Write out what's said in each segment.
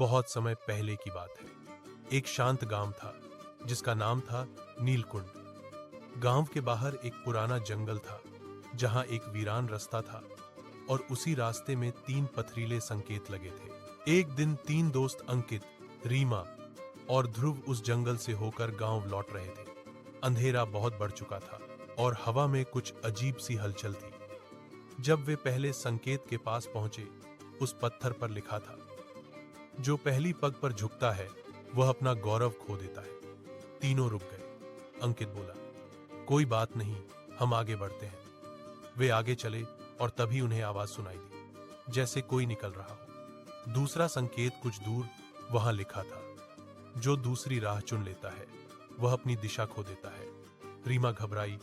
बहुत समय पहले की बात है। एक शांत गांव था जिसका नाम था नीलकुंड। गांव के बाहर एक पुराना जंगल था जहां एक वीरान रास्ता था और उसी रास्ते में 3 पथरीले संकेत लगे थे। एक दिन 3 दोस्त अंकित, रीमा और ध्रुव उस जंगल से होकर गांव लौट रहे थे। अंधेरा बहुत बढ़ चुका था और हवा में कुछ अजीब सी हलचल थी। जब वे पहले संकेत के पास पहुंचे, उस पत्थर पर लिखा था, जो पहली पग पर झुकता है वह अपना गौरव खो देता है। तीनों रुक गए। अंकित बोला, कोई बात नहीं, हम आगे बढ़ते हैं। वे आगे चले और तभी उन्हें आवाज सुनाई दी, जैसे कोई निकल रहा हो। दूसरा संकेत कुछ दूर वहां लिखा था, जो दूसरी राह चुन लेता है वह अपनी दिशा खो देता है। रीमा घबराई,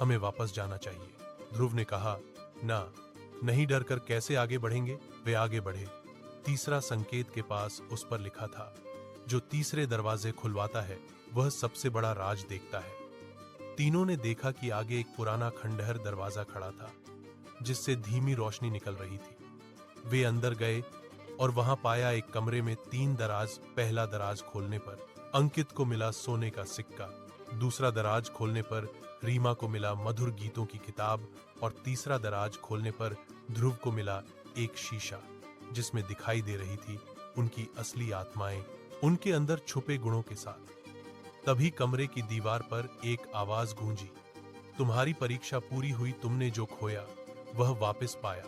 हमें वापस जाना चाहिए। ध्रुव ने कहा, ना, नहीं डरकर कैसे आगे बढ़ेंगे। वे आगे बढ़े। तीसरा संकेत के पास उस पर लिखा था, जो तीसरे दरवाजे खुलवाता है वह सबसे बड़ा राज देखता है। तीनों ने देखा कि आगे एक पुराना खंडहर दरवाजा खड़ा था जिससे धीमी रोशनी निकल रही थी। वे अंदर गए और वहां पाया एक कमरे में 3 दराज। पहला दराज खोलने पर अंकित को मिला सोने का सिक्का, दूसरा दराज खोलने पर रीमा को मिला मधुर गीतों की किताब और तीसरा दराज खोलने पर ध्रुव को मिला एक शीशा जिसमें दिखाई दे रही थी उनकी असली आत्माएं, उनके अंदर छुपे गुणों के साथ। तभी कमरे की दीवार पर एक आवाज गूंजी, तुम्हारी परीक्षा पूरी हुई, तुमने जो खोया वह वापस पाया,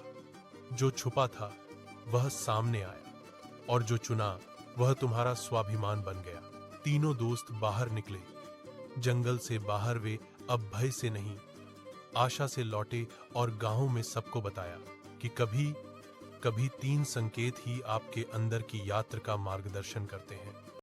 जो छुपा था वह सामने आया और जो चुना वह तुम्हारा स्वाभिमान बन गया। तीनों दोस्त बाहर निकले। जंगल से बाहर वे अब भय से नहीं, आशा से लौटे और गांव में सबको बताया कि कभी कभी 3 संकेत ही आपके अंदर की यात्रा का मार्गदर्शन करते हैं।